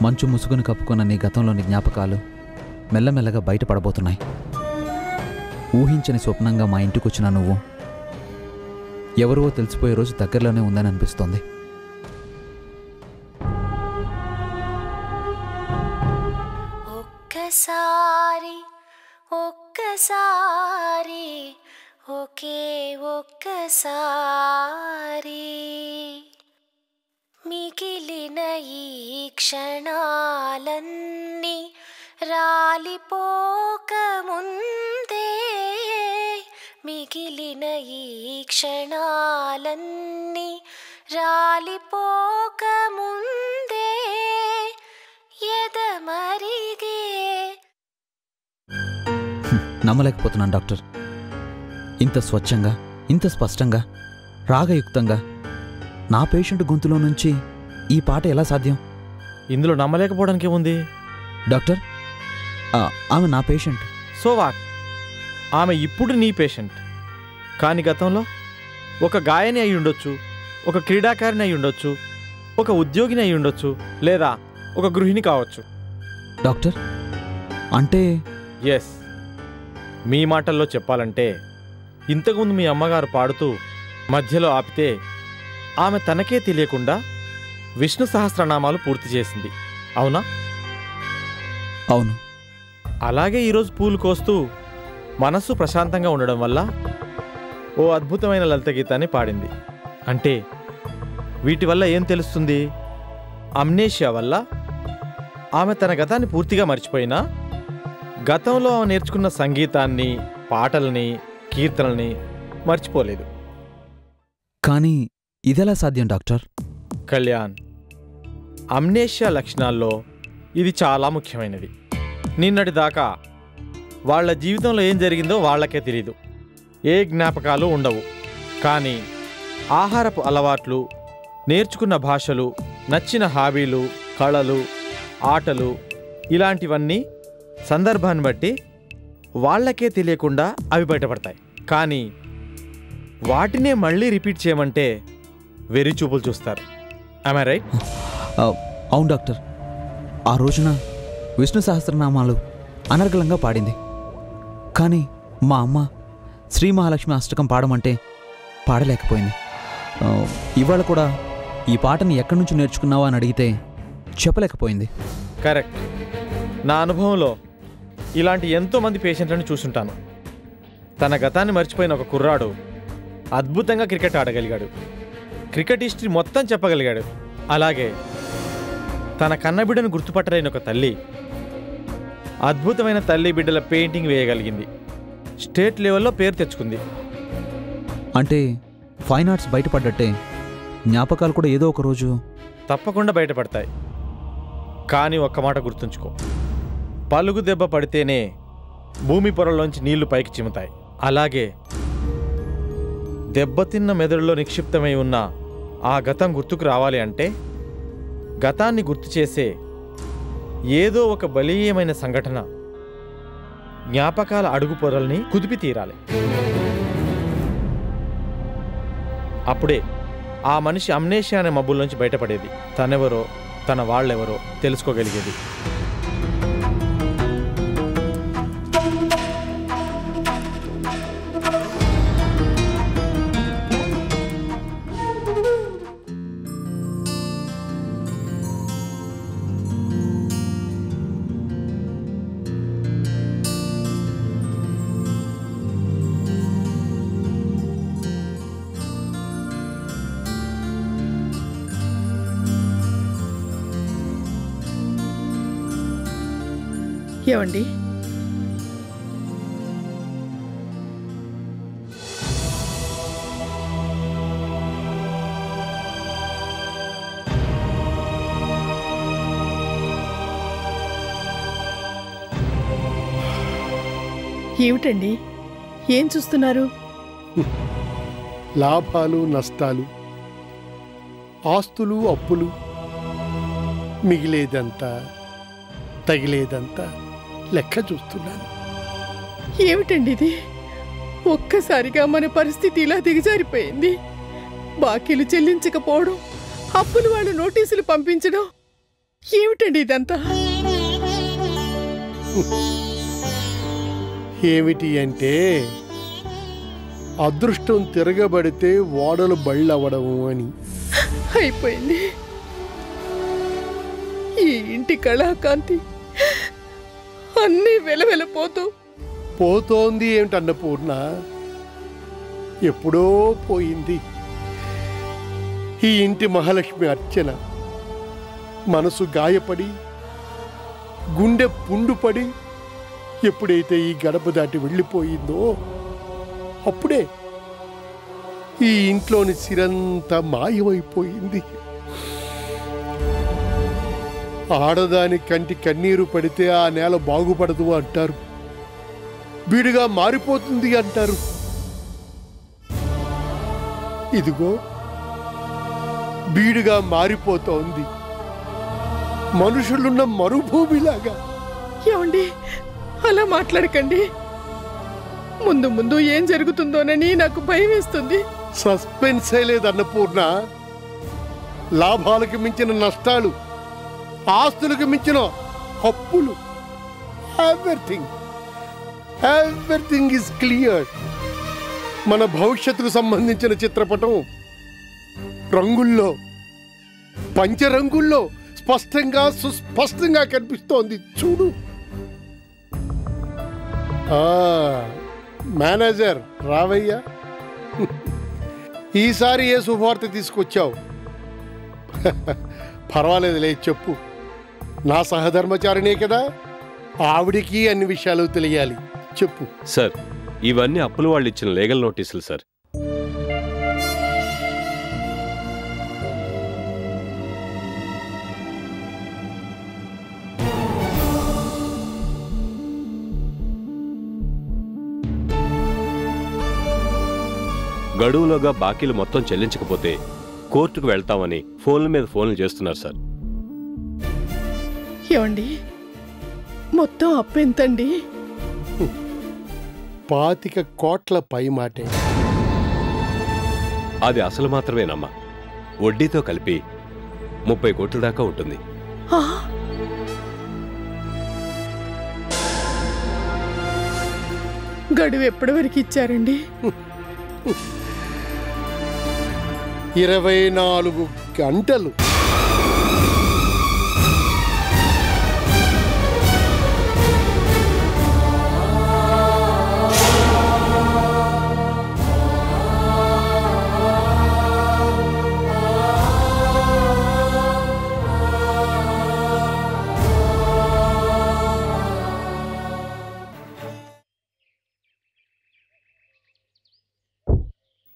మంచు ముసుగుని కప్పుకున్న నీ గతంలోని జ్ఞాపకాలు మెల్లమెల్లగా బయటపడబోతున్నాయి. ఊహించని స్వప్నంగా మా ఇంటికొచ్చిన నువ్వు ఎవరో తెలిసిపోయే రోజు దగ్గరలోనే ఉందని అనిపిస్తోంది. ఒక్కసారి ఒక్కసారి ఒకే ఒక్కసారి మిగిలిన ఈ క్షణాలన్నీ రాలిపోక ముందే, మిగిలిన ఈ క్షణాలన్నీ రాలిపోక ముందే ఎదమరిగే. నమ్మలేకపోతున్నాను డాక్టర్. ఇంత స్వచ్ఛంగా, ఇంత స్పష్టంగా, రాగయుక్తంగా నా పేషెంట్ గొంతులో నుంచి ఈ పాట ఎలా సాధ్యం? ఇందులో నమ్మలేకపోవడానికి ఉంది డాక్టర్. ఆమె నా పేషెంట్. So what? ఆమె ఇప్పుడు నీ పేషెంట్, కానీ గతంలో ఒక గాయని అయి ఉండొచ్చు, ఒక క్రీడాకారిని అయి ఉండొచ్చు, ఒక ఉద్యోగిని అయి ఉండొచ్చు, లేదా ఒక గృహిణి కావచ్చు. డాక్టర్ అంటే? ఎస్, మీ మాటల్లో చెప్పాలంటే ఇంతకుముందు మీ అమ్మగారు పాడుతూ మధ్యలో ఆపితే ఆమె తనకే తెలియకుండా విష్ణు సహస్రనామాలు పూర్తి చేసింది. అవునా? అవును. అలాగే ఈరోజు పూలు కోస్తూ మనస్సు ప్రశాంతంగా ఉండడం వల్ల ఓ అద్భుతమైన లలిత గీతాన్ని పాడింది. అంటే వీటి వల్ల ఏం తెలుస్తుంది? అమ్నేషియా వల్ల ఆమె తన గతాన్ని పూర్తిగా మర్చిపోయినా గతంలో ఆమె నేర్చుకున్న సంగీతాన్ని, పాటల్ని, కీర్తనల్ని మర్చిపోలేదు. కానీ ఇదెలా సాధ్యం డాక్టర్? కళ్యాణ్, అమ్నేషియా లక్షణాల్లో ఇది చాలా ముఖ్యమైనది. నిన్నటిదాకా వాళ్ళ జీవితంలో ఏం జరిగిందో వాళ్ళకే తెలీదు, ఏ జ్ఞాపకాలు ఉండవు. కానీ ఆహారపు అలవాట్లు, నేర్చుకున్న భాషలు, నచ్చిన హాబీలు, కళలు, ఆటలు ఇలాంటివన్నీ సందర్భాన్ని బట్టి వాళ్ళకే తెలియకుండా అవి బయటపడతాయి. కానీ వాటినే మళ్ళీ రిపీట్ చేయమంటే వెర్రి చూపులు చూస్తారు. am I right? అవును డాక్టర్. ఆ రోజున విష్ణు సహస్రనామాలు అనర్గళంగా పాడింది. కానీ మా అమ్మ శ్రీ మహాలక్ష్మి అష్టకం పాడమంటే పాడలేకపోయింది. ఇవాళ కూడా ఈ పాటని ఎక్కడి నుంచి నేర్చుకున్నావా అని అడిగితే చెప్పలేకపోయింది. కరెక్ట్. నా అనుభవంలో ఇలాంటి ఎంతోమంది పేషెంట్లను చూసుంటాను. తన గతాన్ని మర్చిపోయిన ఒక కుర్రాడు అద్భుతంగా క్రికెట్ ఆడగలిగాడు, క్రికెట్ హిస్టరీ మొత్తం చెప్పగలిగాడు. అలాగే తన కన్నబిడ్డను గుర్తుపట్టలేని ఒక తల్లి అద్భుతమైన తల్లి బిడ్డల పెయింటింగ్ వేయగలిగింది. స్టేట్ లెవెల్లో పేరు తెచ్చుకుంది. అంటే ఫైన్ ఆర్ట్స్ బయటపడ్డట్టే జ్ఞాపకాలు కూడా ఏదో ఒక రోజు తప్పకుండా బయటపడతాయి. కానీ ఒక్క మాట గుర్తుంచుకో, పలుగు దెబ్బ పడితేనే భూమి పొరలోంచి నీళ్లు పైకి చిమ్ముతాయి. అలాగే దెబ్బతిన్న మెదడులో నిక్షిప్తమై ఉన్న ఆ గతం గుర్తుకు రావాలి అంటే గతాన్ని గుర్తు చేసే ఏదో ఒక బలీయమైన సంఘటన జ్ఞాపకాల అడుగు పొరల్ని కుదిపి తీరాలి. అప్పుడే ఆ మనిషి అమ్నేషియా అనే మబ్బుల్లోంచి బయటపడేది, తనెవరో తన వాళ్ళెవరో తెలుసుకోగలిగేది. ఏమండి, ఏమిటండి ఏం చూస్తున్నారు? లాభాలు నష్టాలు, ఆస్తులు అప్పులు, మిగిలేదంతా తగిలేదంతా లెక్క చూస్తున్నాను. ఏమిటండి ఇది? ఒక్కసారిగా మన పరిస్థితి ఇలా దిగజారిపోయింది. బాకీలు చెల్లించకపోవడం, అప్పులు వాళ్ళు నోటీసులు పంపించడం, ఏమిటండి ఇదంతా? ఏమిటి అంటే అదృష్టం తిరగబడితే ఓడలు బళ్ళవడము అని అయిపోయింది. ఈ ఇంటి కళాకాంతి అన్నీ పోతోంది ఏమిటి అన్నపూర్ణ? ఎప్పుడో పోయింది. ఈ ఇంటి మహాలక్ష్మి అర్చన మనసు గాయపడి గుండె పుండుపడి ఎప్పుడైతే ఈ గడప దాటి వెళ్ళిపోయిందో అప్పుడే ఈ ఇంట్లోని సిరంతా మాయమైపోయింది. ఆడదాని కంటి కన్నీరు పడితే ఆ నేల బాగుపడదు అంటారు, బీడుగా మారిపోతుంది అంటారు. ఇదిగో బీడుగా మారిపోతోంది, మనుషులున్న మరుభూమిలాగా. ఏమండి అలా మాట్లాడకండి. ముందు ముందు ఏం జరుగుతుందోనని నాకు భయం వేస్తుంది. సస్పెన్సే లేదన్నపూర్ణ. లాభాలకు మించిన నష్టాలు, ఆస్తులకు మించిన అప్పులు, ఎవ్రీథింగ్ ఈజ్ క్లియర్. మన భవిష్యత్తుకు సంబంధించిన చిత్రపటం రంగుల్లో, పంచరంగుల్లో స్పష్టంగా సుస్పష్టంగా కనిపిస్తోంది. చూడు. మేనేజర్ రావయ్యా, ఈసారి ఏ శుభవార్త తీసుకొచ్చావు? పర్వాలేదులే, చెప్పు. నా సహధర్మచారినే కదా, ఆవిడికి అన్ని విషయాలు తెలియాలి. చెప్పు. సార్, ఇవన్నీ అప్పులు వాళ్ళు ఇచ్చిన లీగల్ నోటీసులు సార్. గడువులోగా బాకీలు మొత్తం చెల్లించకపోతే కోర్టుకు వెళ్తామని ఫోన్ల మీద ఫోన్లు చేస్తున్నారు సార్. ఏమండి మొత్తం అప్పెంతండి? 25 కోట్ల పై మాటే. అది అసలు మాత్రమేనమ్మా, వడ్డీతో కలిపి 30 కోట్ల దాకా ఉంటుంది. గడువు ఎప్పటి వరకు ఇచ్చారండి? 24 గంటలు.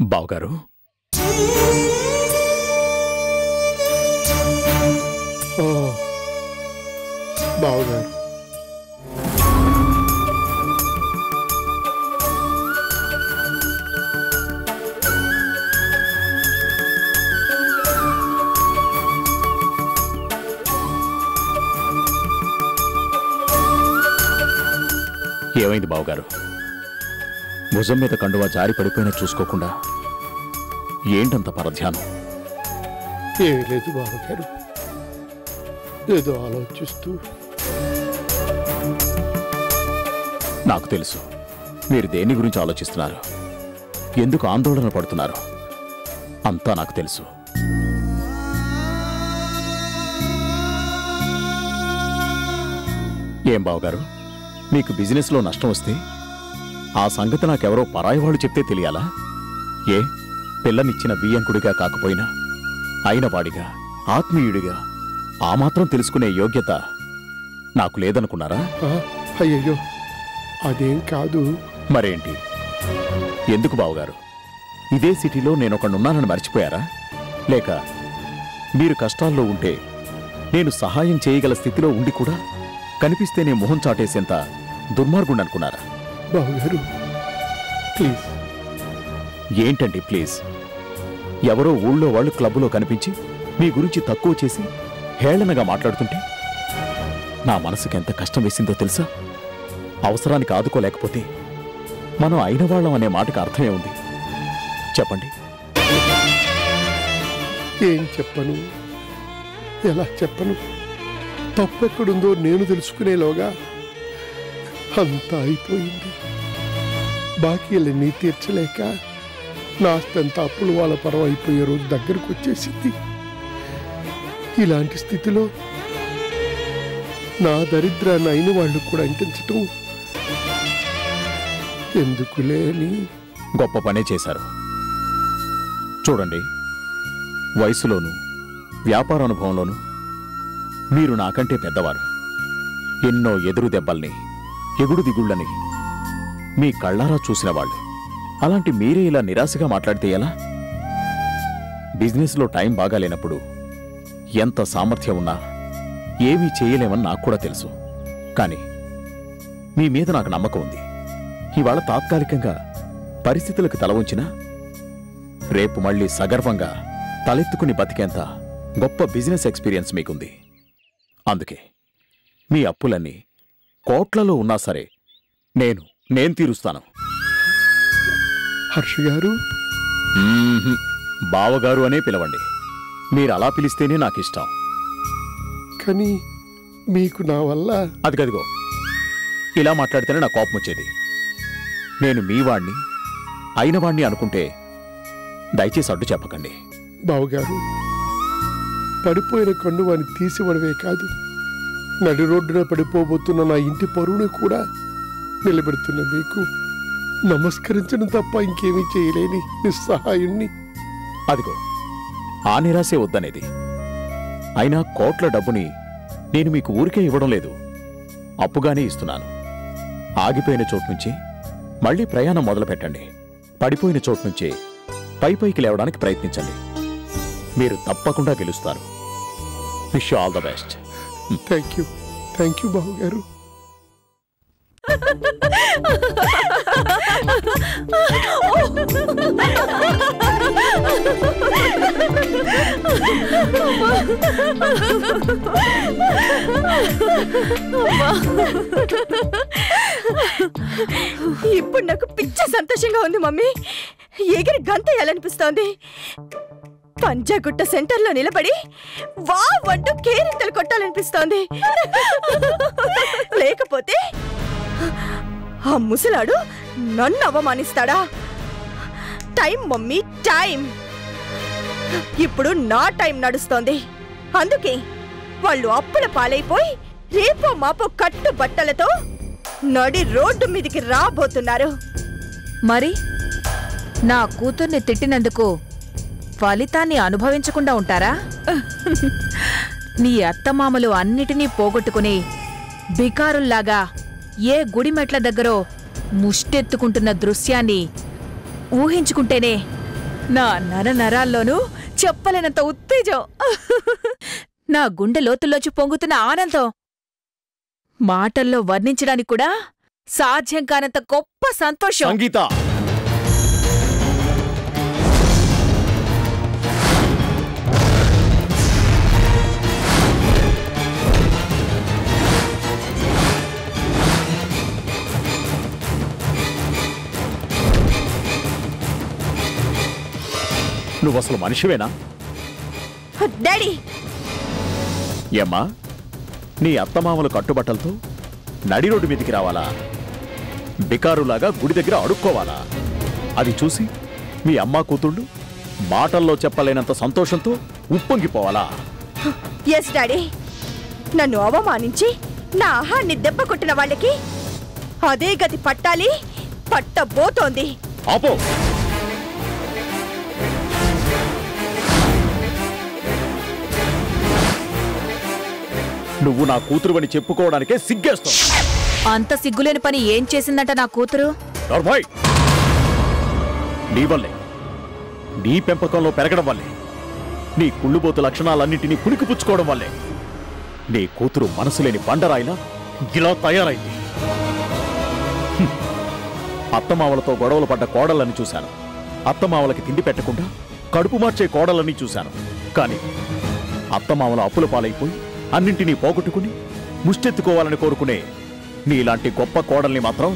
బావగారు, బావగారు, ఏమైంది బావగారు? భుజం మీద కండువా జారి పడిపోయినా చూసుకోకుండా ఏంటంత పరధ్యానం? ఏమీ లేదు బావగారు, ఏదో ఆలోచిస్తూ. నాకు తెలుసు మీరు దేని గురించి ఆలోచిస్తున్నారు, ఎందుకు ఆందోళన పడుతున్నారు, అంతా నాకు తెలుసు. ఏం బావగారు, మీకు బిజినెస్లో నష్టం వస్తే ఆ సంగతి నాకెవరో పరాయి వాళ్ళు చెప్తే తెలియాలా? ఏ పిల్లనిచ్చిన బియ్యంకుడిగా కాకపోయినా అయినవాడిగా, ఆత్మీయుడిగా ఆ మాత్రం తెలుసుకునే యోగ్యత నాకు లేదనుకున్నారా? అయ్యయ్యో, అదేం కాదు. మరేంటి? ఎందుకు బావగారు, ఇదే సిటీలో నేనొకడున్నానని మర్చిపోయారా? లేక మీరు కష్టాల్లో ఉంటే నేను సహాయం చేయగల స్థితిలో ఉండి కూడా కనిపిస్తేనే మొహం చాటేసేంత దుర్మార్గుండనుకున్నారా? బావగారు ప్లీజ్. ఏంటండి ప్లీజ్? ఎవరో ఊళ్ళో వాళ్ళు క్లబ్లో కనిపించి మీ గురించి తక్కువ చేసి హేళనగా మాట్లాడుతుంటే నా మనసుకి ఎంత కష్టం వేసిందో తెలుసా? అవసరానికి ఆదుకోలేకపోతే మనం అయిన వాళ్ళం అనే మాటకు అర్థమే ఉంది. చెప్పండి. ఏం చెప్పను, ఎలా చెప్పను? తప్పెక్కడుందో నేను తెలుసుకునేలోగా అంతా అయిపోయింది. బాకీలన్నీ తీర్చలేక నాస్తంతా అప్పులు వాళ్ళ పరం అయిపోయే రోజు దగ్గరకు వచ్చేసింది. ఇలాంటి స్థితిలో నా దరిద్రాన్ని అయిన వాళ్ళు కూడా అంటించటం ఎందుకులే అని గొప్ప పనే చేశారు. చూడండి, వయసులోనూ వ్యాపార అనుభవంలోనూ మీరు నాకంటే పెద్దవారు. ఎన్నో ఎదురు దెబ్బల్ని, ఎగుడు దిగుళ్ళని మీ కళ్ళారా చూసిన వాళ్ళు. అలాంటి మీరే ఇలా నిరాశగా మాట్లాడితే ఎలా? బిజినెస్లో టైం బాగాలేనప్పుడు ఎంత సామర్థ్యం ఉన్నా ఏమీ చేయలేమని నాకు కూడా తెలుసు. కానీ మీ మీద నాకు నమ్మకం ఉంది. ఇవాళ తాత్కాలికంగా పరిస్థితులకు తల ఉంచినా రేపు మళ్ళీ సగర్వంగా తలెత్తుకుని బతికేంత గొప్ప బిజినెస్ ఎక్స్పీరియన్స్ మీకుంది. అందుకే మీ అప్పులన్నీ కోట్లలో ఉన్నా సరే నేను తీరుస్తాను. హర్ష గారు, బావగారు అనే పిలవండి. మీరు అలా పిలిస్తేనే నాకు ఇష్టం. కానీ మీకు నా వల్ల అదిగదిగో ఇలా మాట్లాడితేనే నా కోపం వచ్చేది. నేను మీ వాణ్ణి అయినవాణ్ణి అనుకుంటే దయచేసి అడ్డు చెప్పకండి. బావగారు, పడిపోయిన కండువాని తీసివడవే కాదు, నడి రోడ్డున పడిపోబోతున్న నా ఇంటి పరువుని కూడా నిలబెడుతున్న మీకు నమస్కరించడం తప్ప ఇంకేమీ చేయలేని నిస్సహాయుణ్ణి. అదిగో ఆ నిరాశే వద్దనేది. అయినా కోట్ల డబ్బుని నేను మీకు ఊరికే ఇవ్వడం లేదు, అప్పుగానే ఇస్తున్నాను. ఆగిపోయిన చోటు నుంచి మళ్ళీ ప్రయాణం మొదలు పెట్టండి. పడిపోయిన చోటు నుంచే పైకి లేవడానికి ప్రయత్నించండి. మీరు తప్పకుండా గెలుస్తారు. Wish you all the best. Thank you బావగారు. ఇప్పుడు నాకు పిచ్చ సంతోషంగా ఉంది మమ్మీ. ఎగిరి గంతేయాలనిపిస్తోంది. పంజాగుట్ట సెంటర్లో నిలబడి వావ్ అంటూ కేరింతలు కొట్టాలనిపిస్తోంది. లేకపోతే ఆ ముసలాడు నన్ను అవమానిస్తాడా? Time mummy, time. ఇప్పుడు నా టైం నడుస్తోంది. అందుకే వాళ్ళు అప్పుల పాలైపోయి రేపో మాపో కట్టు బట్టలతో నడి రోడ్డు మీదికి రాబోతున్నారు. మరి నా కూతుర్ని తిట్టినందుకు ఫలితాన్ని అనుభవించకుండా ఉంటారా? నీ అత్తమామలు అన్నిటినీ పోగొట్టుకుని బికారుల్లాగా ఏ గుడిమెట్ల దగ్గరో ముష్టెత్తుకుంటున్న దృశ్యాన్ని ఊహించుకుంటేనే నా నరాల్లోనూ చెప్పలేనంత ఉత్తేజం, నా గుండె లోతుల్లోంచి పొంగుతున్న ఆనందం మాటల్లో వర్ణించడానికి కూడా సాధ్యం కానంత గొప్ప సంతోషం. సంగీత, నువ్వు అసలు మనిషివేనా? డాడీ, ఏమ్మా, నీ అత్తమామలు కట్టుబట్టలతో నడి రోడ్డు మీదికి రావాలా? బికారులాగా గుడి దగ్గర అడుక్కోవాలా? అది చూసి మీ అమ్మా కూతుళ్ళు మాటల్లో చెప్పలేనంత సంతోషంతో ఉప్పొంగిపోవాలా? ఎస్ డాడీ, నన్ను అవమానించి నా ఆహాన్ని దెబ్బ కొట్టిన వాళ్ళకి అదే గతి పట్టాలి, పట్టబోతోంది. ఆపో! నువ్వు నా కూతురువని చెప్పుకోవడానికే సిగ్గేస్తావు. అంత సిగ్గులేని పని ఏం చేసిందంట నా కూతురు? నీ వల్లే, నీ పెంపకంలో పెరగడం వల్లే, నీ కుళ్ళుబోతు లక్షణాలన్నింటినీ పుణికిపుచ్చుకోవడం వల్లే నీ కూతురు మనసులేని బండరాయిలా ఇలా తయారైంది. అత్తమావలతో గొడవలు పడ్డ కోడళ్ళని చూశాను. అత్తమావలకి తిండి పెట్టకుండా కడుపు మార్చే కోడళ్ళని చూశాను. కానీ అత్తమావల అప్పుల పాలైపోయి అన్నింటినీ పోగొట్టుకుని ముష్టెత్తుకోవాలని కోరుకునే నీలాంటి గొప్ప కోడల్ని మాత్రం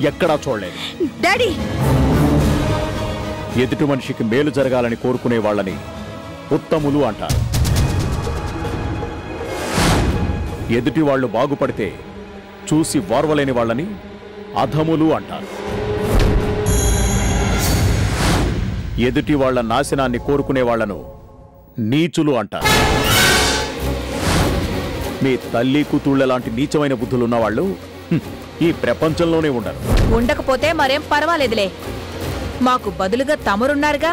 ఎక్కడా చూడలేదు. డాడీ, ఎదుటి మనిషికి మేలు జరగాలని కోరుకునే వాళ్ళని ఉత్తములు అంటారు. ఎదుటి వాళ్ళు బాగుపడితే చూసి వార్వలేని వాళ్ళని అధములు అంటారు. ఎదుటి వాళ్ల నాశనాన్ని కోరుకునే వాళ్లను నీచులు అంటారు. మీ తల్లి కూతుళ్ళ లాంటి నీచమైన బుద్ధులున్నవాళ్ళు ఈ ప్రపంచంలోనే ఉండరు. ఉండకపోతే మరేం పర్వాలేదులే, మాకు బదులుగా తమరున్నారుగా.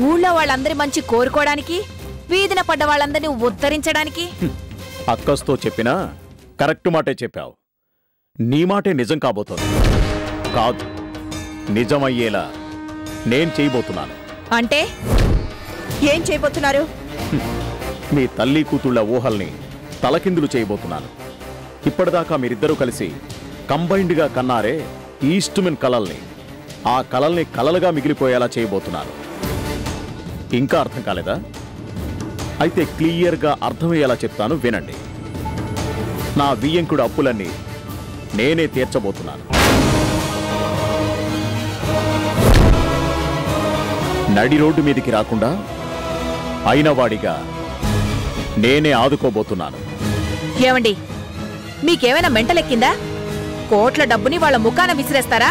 ఊళ్ళో వాళ్ళందరి మంచి కోరుకోవడానికి, వీధిన పడ్డ వాళ్ళందరినీ ఉద్ధరించడానికి. అక్కస్తో చెప్పినా కరెక్ట్ మాటే చెప్పావు. నీ మాటే నిజం కాబోతోంది. కాదు, నిజమయ్యేలా నేను చేయబోతున్నాను. అంటే ఏం చేయబోతున్నారు? మీ తల్లి కూతుళ్ళ ఊహల్ని తలకిందులు చేయబోతున్నాను. ఇప్పటిదాకా మీరిద్దరూ కలిసి కంబైన్డ్గా కన్నారే ఈస్ట్మెన్ కలల్ని, ఆ కలల్ని కలలుగా మిగిలిపోయేలా చేయబోతున్నాను. ఇంకా అర్థం కాలేదా? అయితే క్లియర్గా అర్థమయ్యేలా చెప్తాను, వినండి. నా వియ్యంకుడు అప్పులన్నీ నేనే తీర్చబోతున్నాను. నడి రోడ్డు మీదికి రాకుండా అయినవాడిగా నేనే ఆదుకోబోతున్నాను. ఏమండి, మీకేమైనా మెంటలెక్కిందా? కోట్ల డబ్బుని వాళ్ళ ముఖాన విసిరేస్తారా?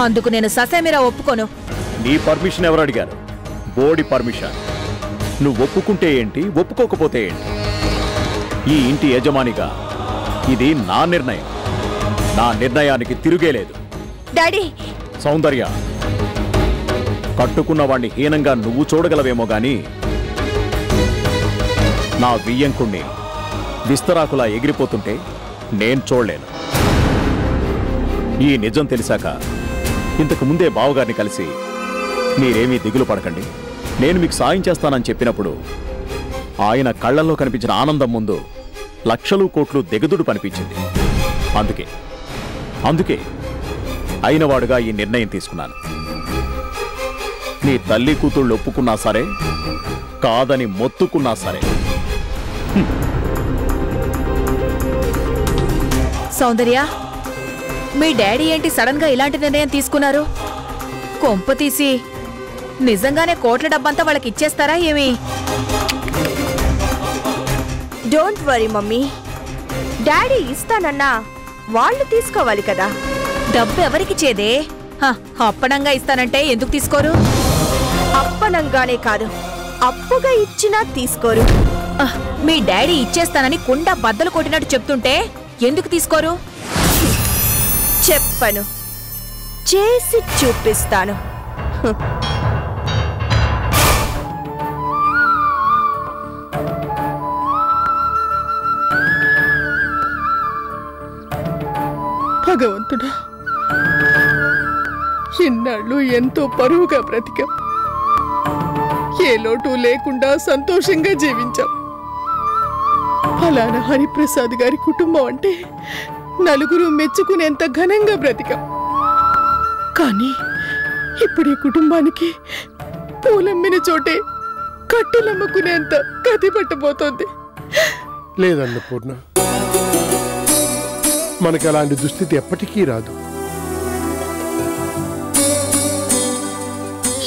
అందుకు నేను ససేమిరా ఒప్పుకోను. నీ పర్మిషన్ ఎవరు అడిగారు? బోడి పర్మిషన్. నువ్వు ఒప్పుకుంటే ఏంటి, ఒప్పుకోకపోతే ఏంటి? ఈ ఇంటి యజమానిగా ఇది నా నిర్ణయం. నా నిర్ణయానికి తిరుగేలేదు. డాడీ, సౌందర్య, కట్టుకున్న వాణ్ణి హీనంగా నువ్వు చూడగలవేమో గాని నా వియ్యంకుణ్ణి విస్తరాకులా ఎగిరిపోతుంటే నేను చూడలేను. ఈ నిజం తెలిసాక ఇంతకు ముందే బావగారిని కలిసి మీరేమీ దిగులు పడకండి, నేను మీకు సాయం చేస్తానని చెప్పినప్పుడు ఆయన కళ్లల్లో కనిపించిన ఆనందం ముందు లక్షలు కోట్లు దిగదుడు పనిపించింది. అందుకే అయినవాడుగా ఈ నిర్ణయం తీసుకున్నాను. నీ తల్లి కూతుళ్ళు ఒప్పుకున్నా సరే, కాదని మొత్తుకున్నా సరే. సౌందర్య, మీ డాడీ ఏంటి సడన్ గా ఇలాంటి నిర్ణయం తీసుకున్నారు? కొంప తీసి నిజంగానే కోట్ల డబ్బంతా వాళ్ళకి ఇచ్చేస్తారా ఏమి? డోంట్ వరీ మమ్మీ, డాడీ ఇస్తానన్నా వాళ్ళు తీసుకోవాలి కదా. డబ్బు ఎవరికి చేదే? అప్పనంగా ఇస్తానంటే ఎందుకు తీసుకోరు? అప్పనంగానే కాదు, అప్పుగా ఇచ్చినా తీసుకోరు. మీ డాడీ ఇచ్చేస్తానని కుండ బద్దలు కొట్టినట్టు చెప్తుంటే ఎందుకు తీసుకోరు? చెప్పను, చేసి చూపిస్తాను. భగవంతుడా, ఇన్నాళ్ళు ఎంతో పరువుగా బ్రతికాం. ఏ లోటు లేకుండా సంతోషంగా జీవించాం. ఫలానా హరిప్రసాద్ గారి కుటుంబం అంటే నలుగురు మెచ్చుకునేంత ఘనంగా బ్రతికాం. కానీ ఇప్పుడు ఈ కుటుంబానికి పూలమ్మిన చోటే కట్టెలమ్ముకునేంత గతి పట్టబోతోంది. లేదన్నపూర్ణ, మనకు అలాంటి దుస్థితి ఎప్పటికీ రాదు.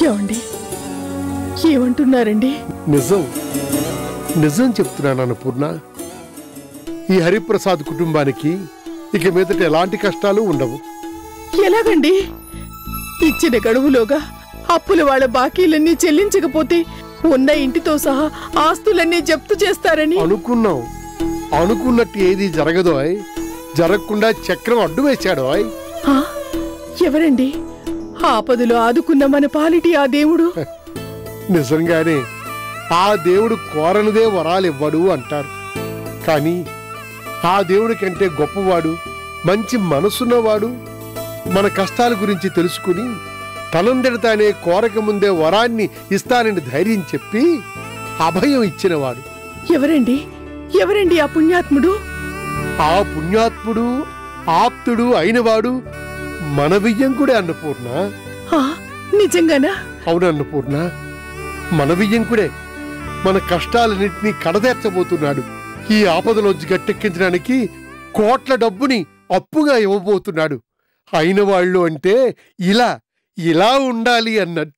ఏమండి, ఏమంటున్నారండి? నిజం నిజం చెప్తున్నాను అన్నపూర్ణ. ఈ హరిప్రసాద్ కుటుంబానికి ఇక మీదట ఎలాంటి కష్టాలు ఉండవు. ఎలాగండి? ఇచ్చిన గడువులోగా అప్పుల వాళ్ళ బాకీలన్నీ చెల్లించకపోతే ఉన్న ఇంటితో సహా ఆస్తులన్నీ జప్తు చేస్తారని అనుకున్నాం. అనుకున్నట్టు ఏది జరగదో, జరగకుండా చక్రం అడ్డు వేశాడో. ఎవరండి ఆపదలో ఆదుకున్న మన పాలిటి ఆ దేవుడు? నిజంగానే ఆ దేవుడు కోరనిదే వరాలివ్వడు అంటారు. కానీ ఆ దేవుడి కంటే గొప్పవాడు, మంచి మనసున్నవాడు, మన కష్టాల గురించి తెలుసుకుని తనందరి తానే కోరక ముందే వరాన్ని ఇస్తానని ధైర్యం చెప్పి అభయం ఇచ్చినవాడు. ఎవరండి? ఎవరండి ఆ పుణ్యాత్ముడు? ఆ పుణ్యాత్ముడు ఆప్తుడు అయినవాడు మన వియ్యంకుడే అన్నపూర్ణ. నిజంగానా? అవును అన్నపూర్ణ, మన వియ్యంకుడే మన కష్టాలన్నింటినీ కడతీర్చబోతున్నాడు. ఈ ఆపదలోంచి గట్టెక్కించడానికి కోట్ల డబ్బుని అప్పుగా ఇవ్వబోతున్నాడు. అయిన వాళ్ళు అంటే ఇలా ఇలా ఉండాలి అన్నట్టు.